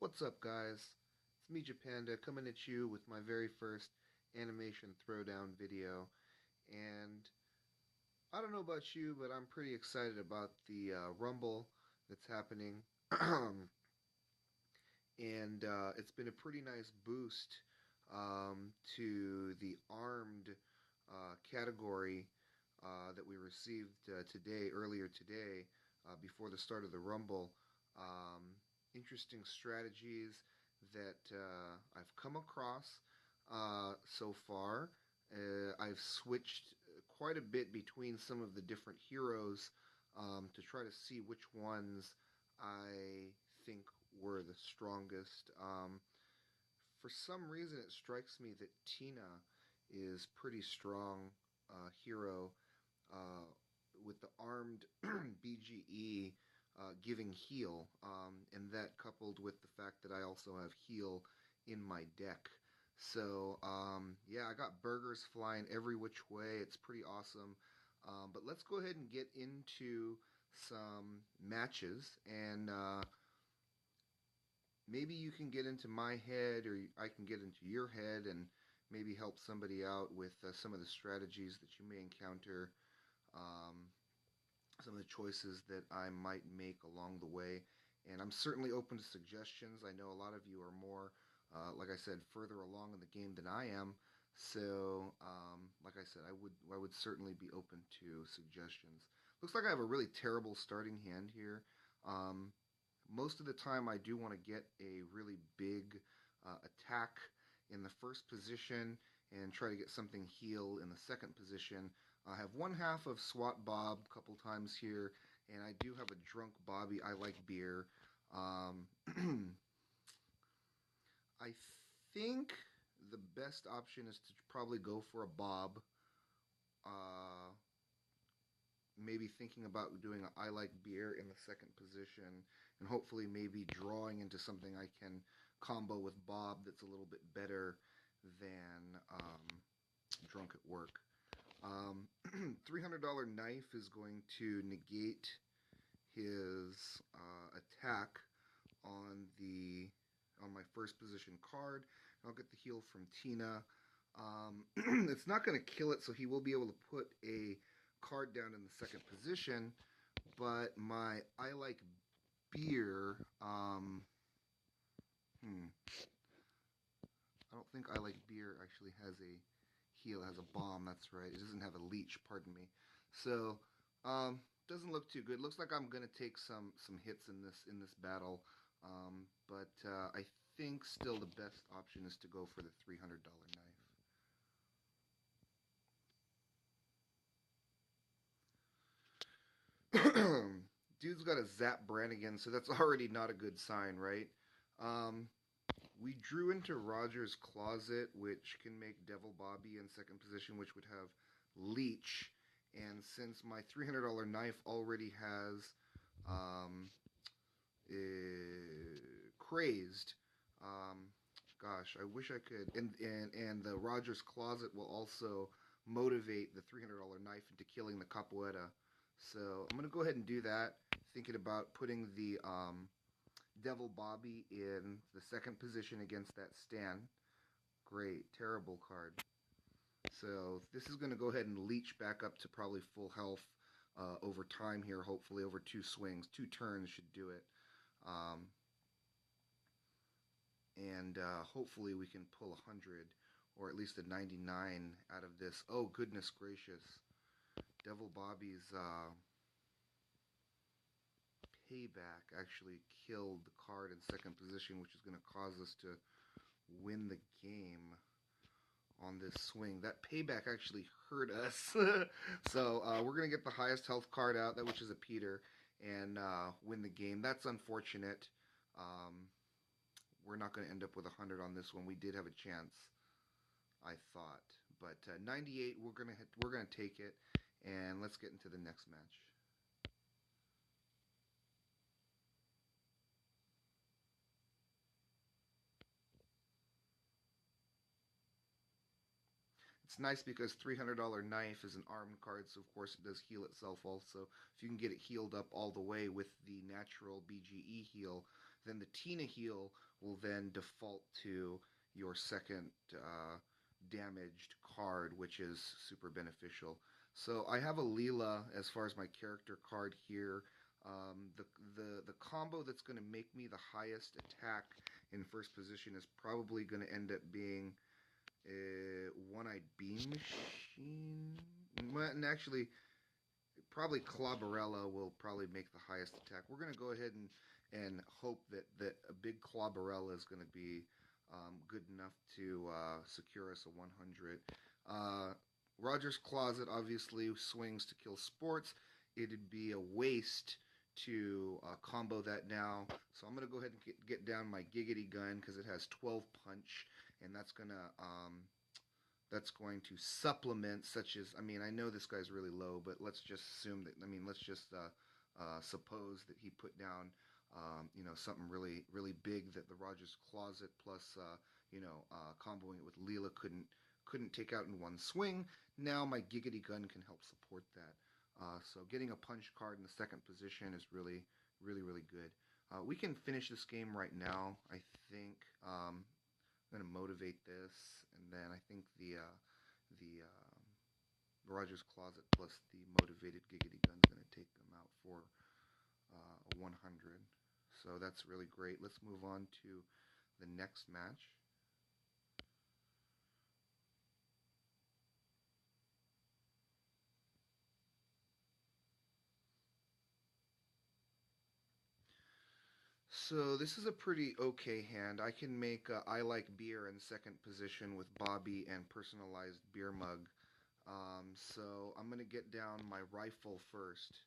What's up, guys? It's me, Japanda, coming at you with my very first animation throwdown video. And I don't know about you, but I'm pretty excited about the Rumble that's happening. And it's been a pretty nice boost to the armed category that we received earlier today, before the start of the Rumble. Um, Interesting strategies that I've come across so far. I've switched quite a bit between some of the different heroes to try to see which ones I think were the strongest. For some reason, it strikes me that Tina is pretty strong hero uh, with the armed BGE giving heal, and that coupled with the fact that I also have heal in my deck. So yeah, I got burgers flying every which way. It's pretty awesome. But let's go ahead and get into some matches, and maybe you can get into my head, or I can get into your head, and maybe help somebody out with some of the strategies that you may encounter, um, some of the choices that I might make along the way. And I'm certainly open to suggestions. I know a lot of you are more, like I said, further along in the game than I am. So, like I said, I would certainly be open to suggestions. Looks like I have a really terrible starting hand here. Um, Most of the time, I do want to get a really big attack in the first position and try to get something heal in the second position. I have one half of SWAT Bob a couple times here, and I do have a drunk Bobby. I like beer. Um, I think the best option is to probably go for a Bob. Uh, Maybe thinking about doing a I like beer in the second position, and hopefully maybe drawing into something I can combo with Bob that's a little bit better than drunk at work. $300 knife is going to negate his attack on the on my first position card. I'll get the heal from Tina. It's not going to kill it, so he will be able to put a card down in the second position. But my I like beer. I don't think I like beer actually has a heal. It has a bomb. That's right. It doesn't have a leech. Pardon me. So doesn't look too good. Looks like I'm gonna take some hits in this battle. But I think still the best option is to go for the $300 knife. Dude's got a Zap Brannigan, so that's already not a good sign, right? Um, we drew into Roger's Closet, which can make Devil Bobby in second position, which would have Leech. And since my $300 knife already has um, Crazed, um, gosh, I wish I could. And the Roger's Closet will also motivate the $300 knife into killing the Capoeira. So I'm going to go ahead and do that, thinking about putting the Devil Bobby in the second position against that Stan. Great, terrible card. So this is going to go ahead and leech back up to probably full health over time here, hopefully over two swings. Two turns should do it. Um, and hopefully we can pull 100 or at least a 99 out of this. Oh, goodness gracious. Devil Bobby's payback actually killed the card in second position, which is going to cause us to win the game on this swing. That payback actually hurt us. So we're going to get the highest health card out, that which is a Peter, and win the game. That's unfortunate. Um, we're not going to end up with 100 on this one. We did have a chance, I thought. But 98, we're gonna take it, and let's get into the next match. It's nice because $300 knife is an armed card, so of course it does heal itself also. If you can get it healed up all the way with the natural BGE heal, then the Tina heal will then default to your second damaged card, which is super beneficial. So I have a Leela as far as my character card here. The combo that's going to make me the highest attack in first position is probably going to end up being One-Eyed Beam Machine. Well, and actually, probably Clobberella will probably make the highest attack. We're going to go ahead and hope that a big Clobberella is going to be good enough to secure us a 100. Roger's Closet obviously swings to kill sports. It'd be a waste to combo that now. So I'm going to go ahead and get down my Giggity Gun because it has 12 punch, and that's going to supplement, such as, I mean, I know this guy's really low, but let's just assume that, I mean, let's just suppose that he put down, something really, really big that the Rogers Closet plus, comboing it with Leela couldn't take out in one swing. Now my Giggity Gun can help support that. So getting a punch card in the second position is really, really, really good. We can finish this game right now, I think. I'm going to motivate this, and then I think the Rogers Closet plus the motivated Giggity Gun is going to take them out for a 100. So that's really great. Let's move on to the next match. So this is a pretty okay hand. I can make I Like Beer in second position with Bobby and personalized beer mug. So I'm gonna get down my rifle first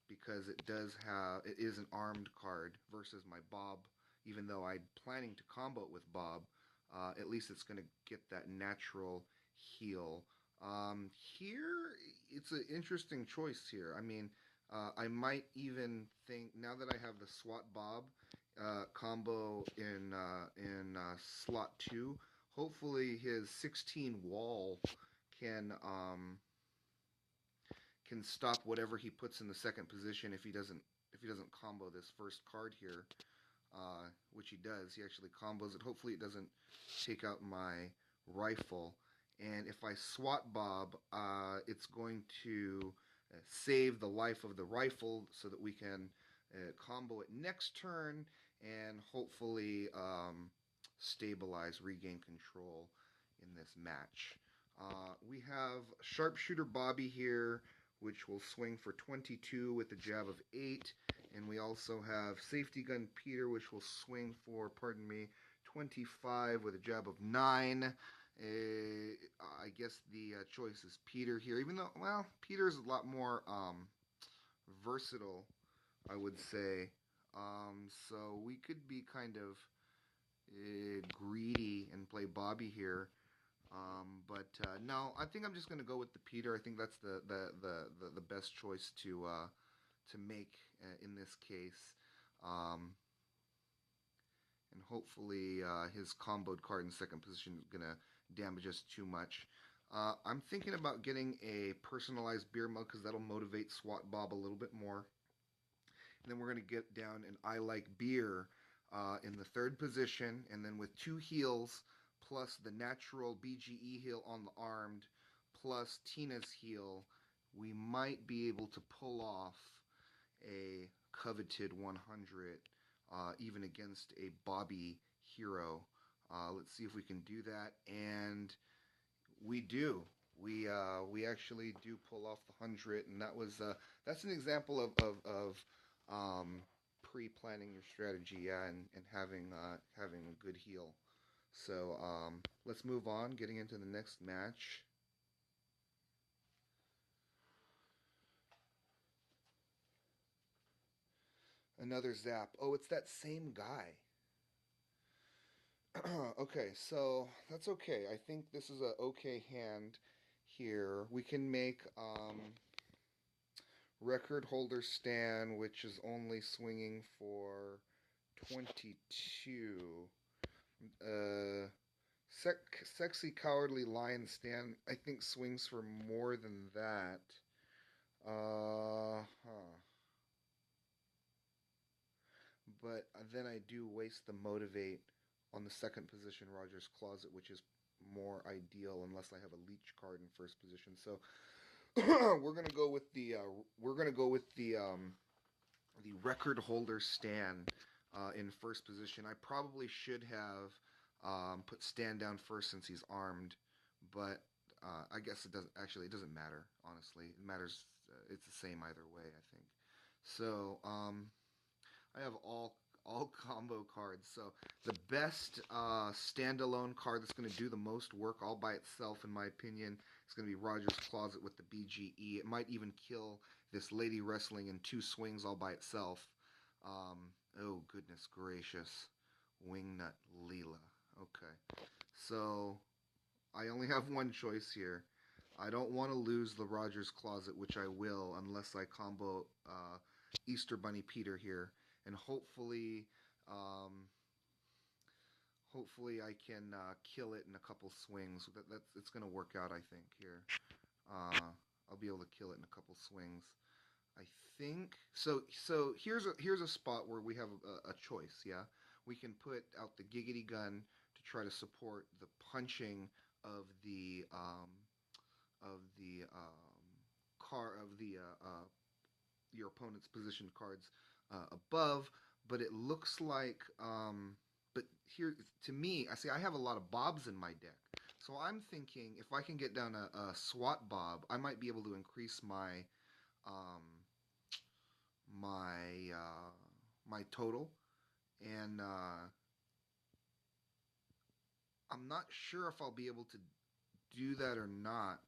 because it is an armed card versus my Bob. Even though I'm planning to combo it with Bob, at least it's gonna get that natural heal. Here it's an interesting choice here. I mean, I might even think now that I have the SWAT Bob combo in slot 2. Hopefully, his 16 wall can can stop whatever he puts in the second position if he doesn't combo this first card here, which he does. He actually combos it. Hopefully, it doesn't take out my rifle. And if I SWAT Bob, it's going to save the life of the rifle so that we can combo it next turn and hopefully stabilize, regain control in this match. We have Sharpshooter Bobby here, which will swing for 22 with a jab of 8. And we also have Safety Gun Peter, which will swing for, 25 with a jab of 9. I guess the choice is Peter here, even though, well, Peter's a lot more versatile, I would say. So we could be kind of greedy and play Bobby here. But no, I think I'm just going to go with the Peter. I think that's the best choice to make in this case. And hopefully his comboed card in second position is going to damage us too much. I'm thinking about getting a personalized beer mug because that'll motivate SWAT Bob a little bit more. And then we're going to get down an I Like Beer in the third position, and then with 2 heals plus the natural BGE heal on the armed plus Tina's heal, we might be able to pull off a coveted 100 even against a Bobby hero. Let's see if we can do that, and we do. We actually do pull off the 100, and that's an example of pre-planning your strategy, yeah, and having a good heal. So let's move on, getting into the next match. Another zap. Oh, it's that same guy. Okay, so that's okay. I think this is a okay hand here. We can make record holder Stan, which is only swinging for 22. Sexy Cowardly Lion Stan, I think, swings for more than that. Huh. but then I do waste the motivate on the second position Roger's Closet, which is more ideal unless I have a leech card in first position. So we're gonna go with the record holder Stan in first position. I probably should have put Stan down first since he's armed, but I guess it doesn't matter. Honestly, it matters. It's the same either way. I think. So I have all combo cards. So the best standalone card that's going to do the most work all by itself, in my opinion, is going to be Roger's Closet with the BGE. It might even kill this Lady Wrestling in two swings all by itself. Um, oh goodness gracious, Wingnut Leela. Okay, so I only have one choice here. I don't want to lose the Rogers Closet, which I will unless I combo Easter Bunny Peter here, and um, hopefully I can kill it in a couple swings. It's going to work out, I think. Here, I'll be able to kill it in a couple swings. I think so. So here's a spot where we have a choice. Yeah, we can put out the Giggity Gun to try to support the punching of car of the your opponent's positioned cards above, but it looks like but here to me, I see I have a lot of bobs in my deck, so I'm thinking if I can get down a SWAT bob, I might be able to increase um, my total, and I'm not sure if I'll be able to do that or not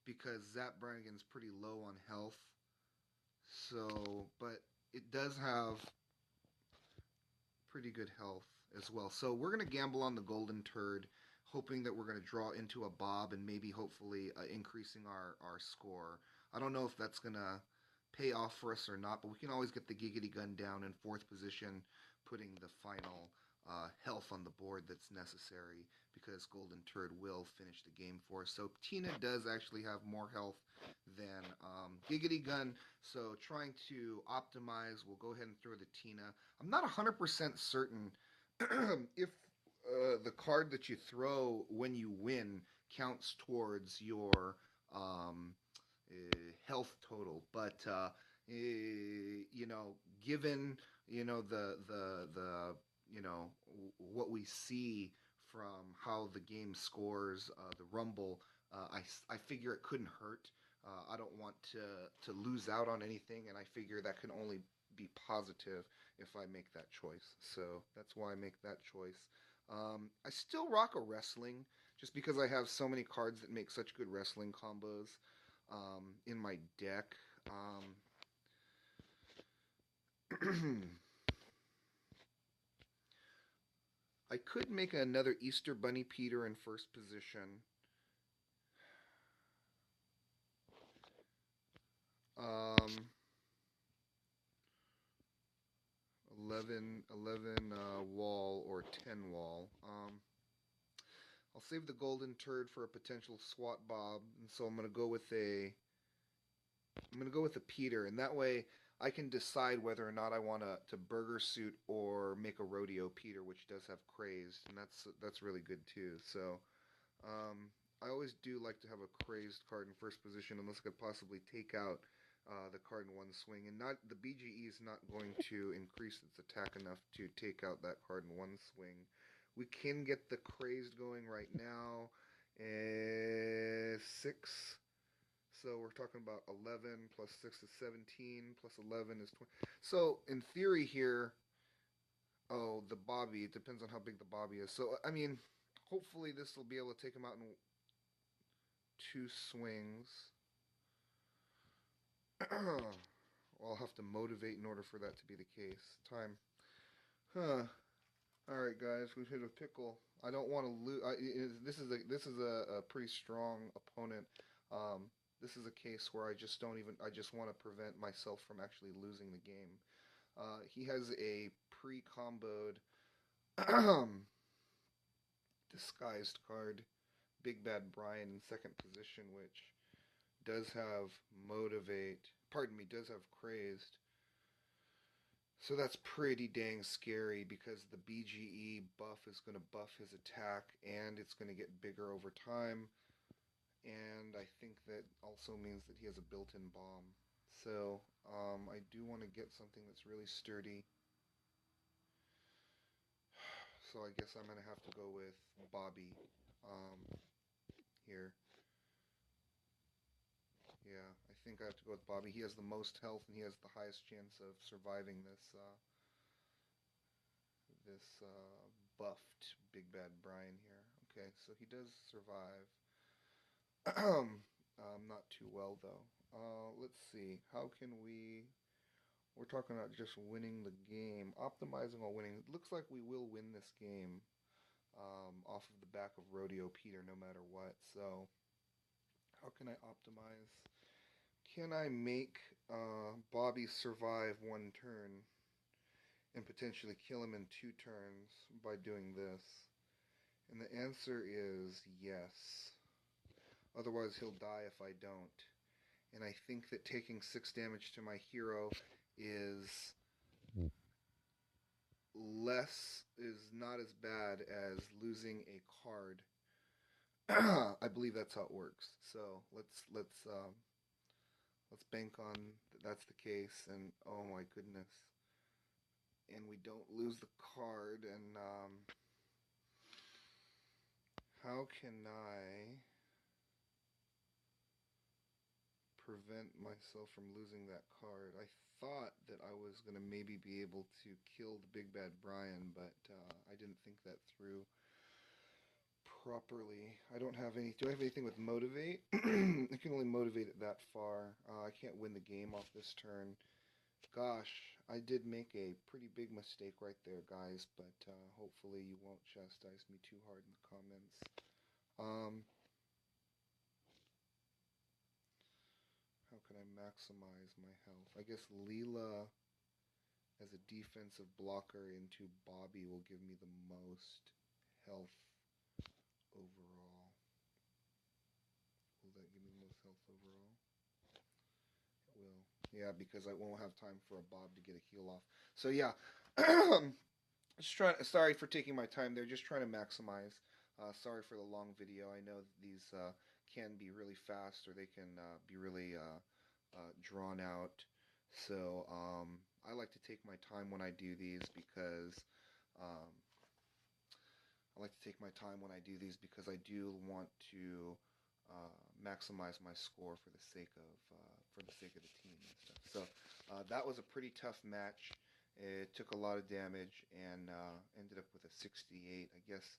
because Zap Brannigan's pretty low on health. So, but it does have pretty good health as well. So we're going to gamble on the Golden Turd, hoping that we're going to draw into a bob and maybe hopefully increasing our score. I don't know if that's going to pay off for us or not, but we can always get the Giggity Gun down in fourth position, putting the final health on the board that's necessary because Golden Turd will finish the game for us. So Tina does actually have more health than Giggity Gun, so trying to optimize, we'll go ahead and throw the Tina. I'm not 100% certain if the card that you throw when you win counts towards your health total, but given the what we see from how the game scores the Rumble, I figure it couldn't hurt. I don't want to lose out on anything, and I figure that can only be positive if I make that choice. So that's why I make that choice. I still rock a wrestling just because I have so many cards that make such good wrestling combos in my deck. I could make another Easter Bunny Peter in first position. 11 wall or 10 wall. I'll save the Golden Turd for a potential SWAT bob, and so I'm gonna go with a Peter, and that way I can decide whether or not I want to burger suit or make a rodeo Peter, which does have crazed, and that's really good too. So I always do like to have a crazed card in first position, unless I could possibly take out the card in one swing, and not the BGE is not going to increase its attack enough to take out that card in one swing. We can get the crazed going right now. 6. So we're talking about 11 plus 6 is 17, plus 11 is 20. So in theory here, oh, the Bobby, it depends on how big the Bobby is. So, I mean, hopefully this will be able to take him out in 2 swings. I'll have to motivate in order for that to be the case. Time. Huh. Alright, guys, we've hit a pickle. I don't want to lose. This is a pretty strong opponent. This is a case where I just want to prevent myself from actually losing the game. He has a pre-comboed disguised card, Big Bad Brian in second position, which does have motivate. Pardon me, does have crazed. So that's pretty dang scary because the BGE buff is going to buff his attack and it's going to get bigger over time. And I think that also means that he has a built-in bomb. So I do want to get something that's really sturdy. So I guess I'm going to have to go with Bobby here. Yeah, I think I have to go with Bobby. He has the most health and he has the highest chance of surviving this buffed Big Bad Brian here. Okay, so he does survive. Not too well though. Let's see. How can we? We're talking about just winning the game, optimizing while winning. It looks like we will win this game off of the back of Rodeo Peter, no matter what. So, how can I optimize? Can I make Bobby survive one turn and potentially kill him in 2 turns by doing this? And the answer is yes. Otherwise, he'll die if I don't. And I think that taking 6 damage to my hero is not as bad as losing a card. I believe that's how it works. So let's bank on that's the case. And oh my goodness, and we don't lose the card. And how can I prevent myself from losing that card? I thought that I was going to maybe be able to kill the Big Bad Brian, but I didn't think that through properly. I don't have any. Do I have anything with motivate? I can only motivate it that far. I can't win the game off this turn. Gosh, I did make a pretty big mistake right there, guys, but hopefully you won't chastise me too hard in the comments. How can I maximize my health? I guess Leela as a defensive blocker into Bobby will give me the most health overall. Will that give me the most health overall? It will. Yeah, because I won't have time for a Bob to get a heal off. So yeah, just trying. Sorry for taking my time there. Just trying to maximize. Sorry for the long video. I know these can be really fast or they can be really drawn out. So I like to take my time when I do these because um, I do want to maximize my score for the sake of the team and stuff. So that was a pretty tough match. It took a lot of damage and ended up with a 68. I guess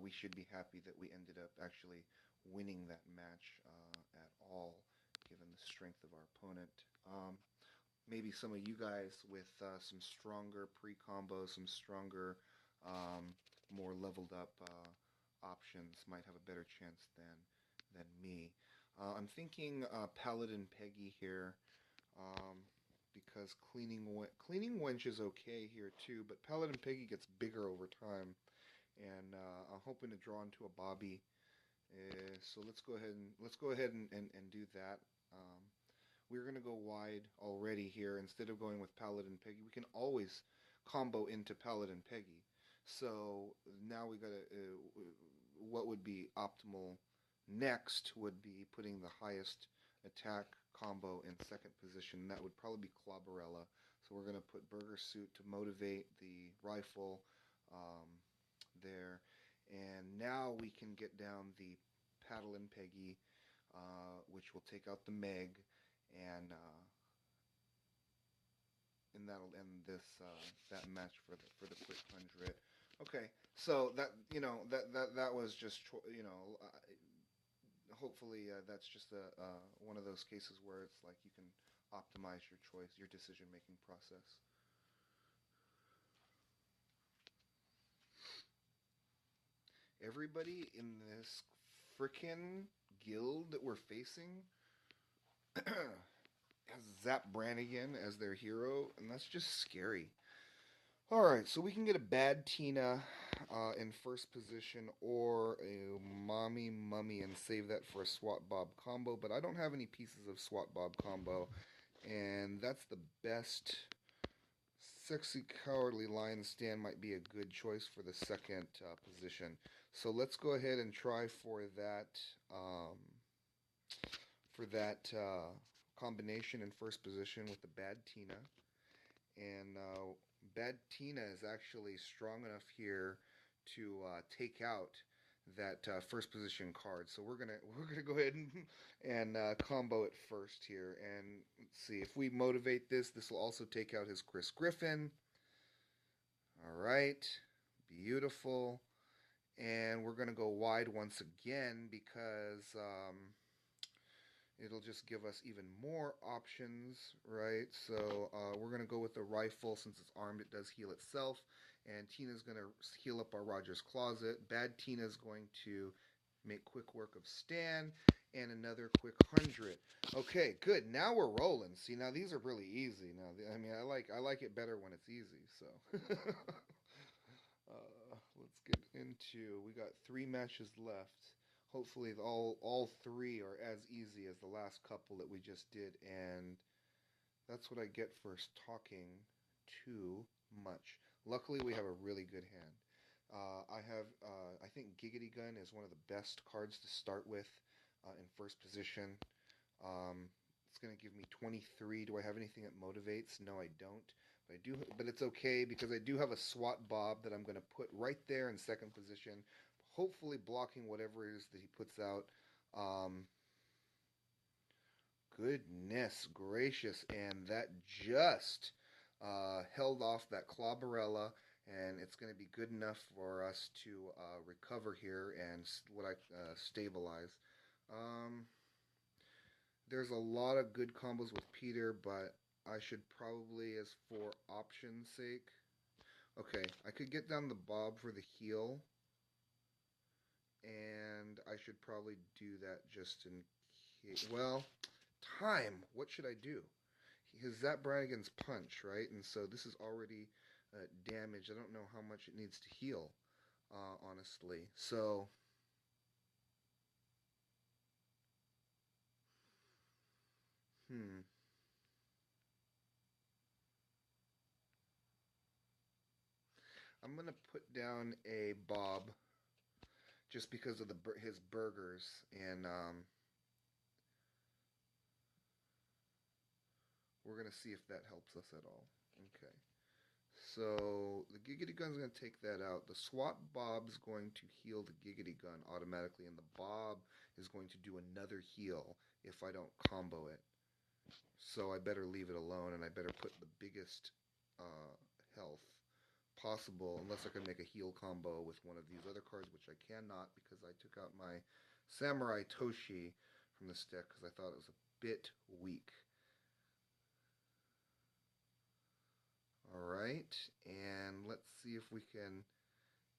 we should be happy that we ended up actually winning that match at all, given the strength of our opponent. Maybe some of you guys with some stronger pre-combos, some stronger, more leveled up options might have a better chance than me. I'm thinking Paladin Peggy here because cleaning wench is okay here too, but Paladin Peggy gets bigger over time, and I'm hoping to draw into a Bobby. So let's go ahead and do that. We're gonna go wide already here instead of going with Paladin Peggy. We can always combo into Paladin Peggy. So now we gotta what would be optimal next would be putting the highest attack combo in second position. That would probably be Clobberella. So we're going to put Burger Suit to motivate the rifle there. And now we can get down the Paddlin' Peggy, which will take out the Meg, and that'll end this that match for the quick 100. Okay, so that that was just hopefully that's just one of those cases where it's like you can optimize your choice, your decision making process. Everybody in this frickin' guild that we're facing has Zap Brannigan as their hero, and that's just scary. Alright, so we can get a bad Tina in first position or a Mommy Mummy and save that for a Swat Bob combo, but I don't have any pieces of Swat Bob combo, and that's the best Sexy Cowardly Lion stand might be a good choice for the second position. So let's go ahead and try um, for that combination in first position with the Bad Tina. And Bad Tina is actually strong enough here to take out that first position card. So we're gonna go ahead and combo it first here, and let's see if we motivate this. This will also take out his Chris Griffin. All right, beautiful. And we're gonna go wide once again because it'll just give us even more options, right? So we're going to go with the rifle. Since it's armed, it does heal itself. And Tina's going to heal up our Roger's Closet. Bad Tina's going to make quick work of Stan. And another quick 100. Okay, good. Now we're rolling. See, now these are really easy. Now, I mean, I like it better when it's easy. So let's get into. We got 3 matches left. Hopefully all 3 are as easy as the last couple that we just did, and that's what I get for talking too much. Luckily, we have a really good hand. I think Giggity Gun is one of the best cards to start with in first position. It's going to give me 23. Do I have anything that motivates? No, I don't. But I do. But it's okay because I do have a SWAT Bob that I'm going to put right there in second position, hopefully blocking whatever it is that he puts out. Goodness gracious, and that just held off that Clawbarella, and it's going to be good enough for us to recover here and stabilize. There's a lot of good combos with Peter, but I should probably, as for option's sake, okay, I could get down the Bob for the heal, and I should probably do that just in case. Well, time. What should I do? His Zap Brannigan's punch, right? And so this is already damaged. I don't know how much it needs to heal, honestly. So, hmm. I'm gonna put down a Bob just because of his burgers, and we're gonna see if that helps us at all. Okay. So the Giggity Gun's going to take that out. The SWAT Bob's going to heal the Giggity Gun automatically, and the Bob is going to do another heal if I don't combo it. So I better leave it alone, and I better put the biggest health possible, unless I can make a heal combo with one of these other cards, which I cannot because I took out my Samurai Toshi from this deck because I thought it was a bit weak. All right, and let's see if we can.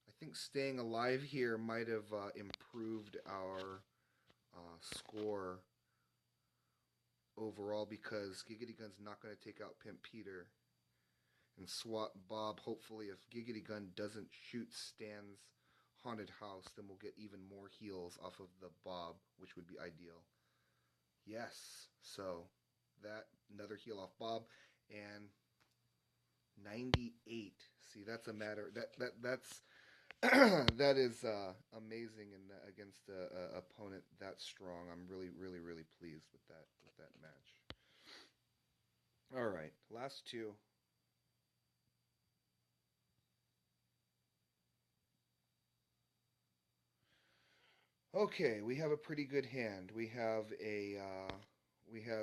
I think staying alive here might have improved our score overall because Giggity Gun's not going to take out Pimp Peter. And SWAT Bob, hopefully, if Giggity Gun doesn't shoot Stan's haunted house, then we'll get even more heals off of the Bob, which would be ideal. Yes, so that, another heal off Bob, and 98. See, that's a matter that's that is amazing, and against a opponent that strong, I'm really, really, really pleased with that match. All right, last 2. Okay, we have a pretty good hand. We have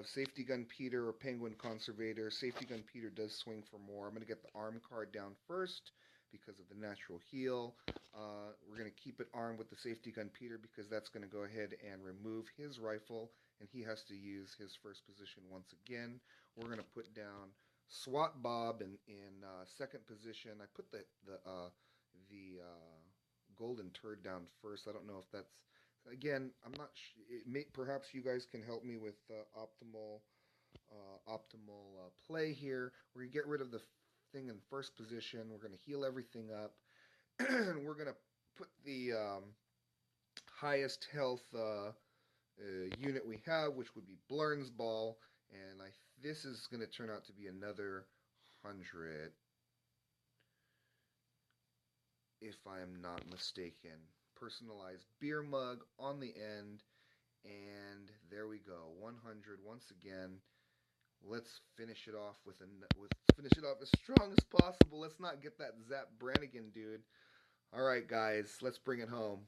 Safety Gun Peter or Penguin Conservator. Safety Gun Peter does swing for more. I'm going to get the arm card down first because of the natural heal. We're going to keep it armed with the Safety Gun Peter because that's going to go ahead and remove his rifle, and he has to use his first position once again. We're going to put down SWAT Bob in second position. I put the golden turd down first. I don't know if that's, again, I'm not. Perhaps you guys can help me with optimal play here. We're gonna get rid of the thing in first position. We're gonna heal everything up, and we're gonna put the highest health unit we have, which would be Blurn's Ball, and this is gonna turn out to be another 100. if I am not mistaken. Personalized beer mug on the end, and there we go. 100 once again. Let's finish it off with finish it off as strong as possible. Let's not get that Zap Brannigan, dude. All right, guys, let's bring it home.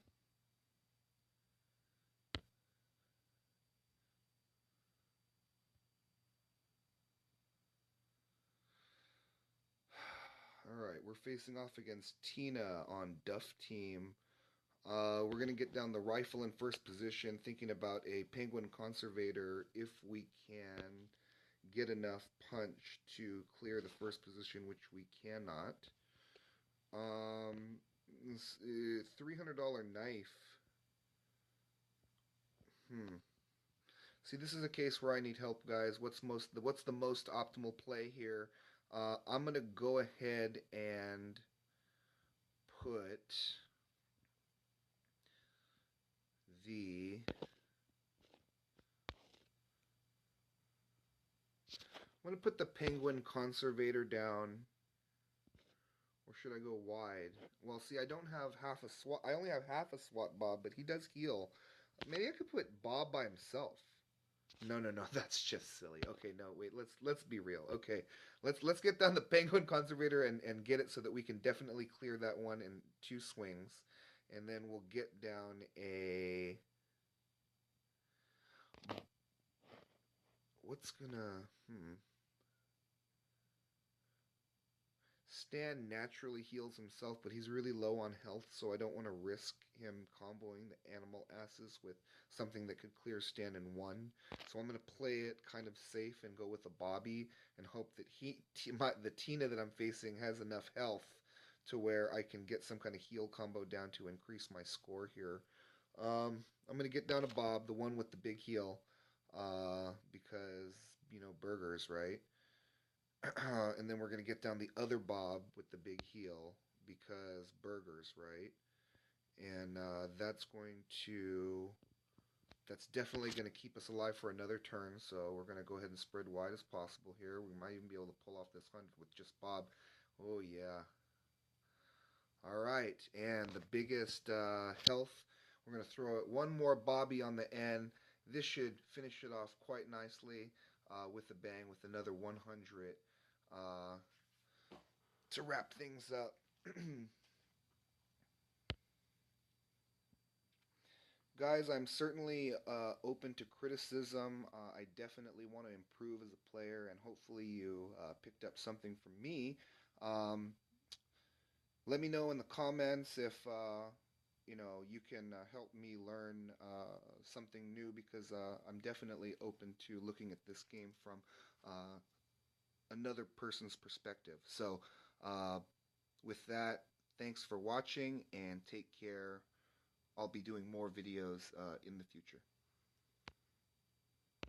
All right, we're facing off against Tina on Duff team. We're gonna get down the rifle in first position, thinking about a penguin conservator if we can get enough punch to clear the first position, which we cannot. Um, $300 knife. Hmm. See, this is a case where I need help, guys. What's the most optimal play here? I'm gonna go ahead and put the. I'm gonna put the penguin conservator down, or should I go wide? Well, see, I don't have half a SWAT. I only have half a SWAT Bob, but he does heal. Maybe I could put Bob by himself. No, no, no. That's just silly. Okay, no, wait. Let's be real. Okay, let's get down the penguin conservator and get it so that we can definitely clear that one in two swings, and then we'll get down a. What's gonna Stan naturally heals himself, but he's really low on health, so I don't want to risk him comboing the animal asses with something that could clear Stan in one. So I'm going to play it kind of safe and go with a Bobby and hope that the Tina that I'm facing has enough health to where I can get some kind of heal combo down to increase my score here. I'm going to get down a Bob, the one with the big heal, because, burgers, right? And then we're going to get down the other Bob with the big heel because burgers, right? And that's definitely going to keep us alive for another turn. So we're going to go ahead and spread wide as possible here. We might even be able to pull off this 100 with just Bob. Oh, yeah. All right. And the biggest health, we're going to throw it one more Bobby on the end. This should finish it off quite nicely with a bang with another 100 uh, to wrap things up. Guys, I'm certainly open to criticism. I definitely want to improve as a player, and hopefully, you picked up something from me. Um, Let me know in the comments if you can help me learn something new because I'm definitely open to looking at this game from uh, another person's perspective. So, uh, with that, thanks for watching and take care. I'll be doing more videos in the future.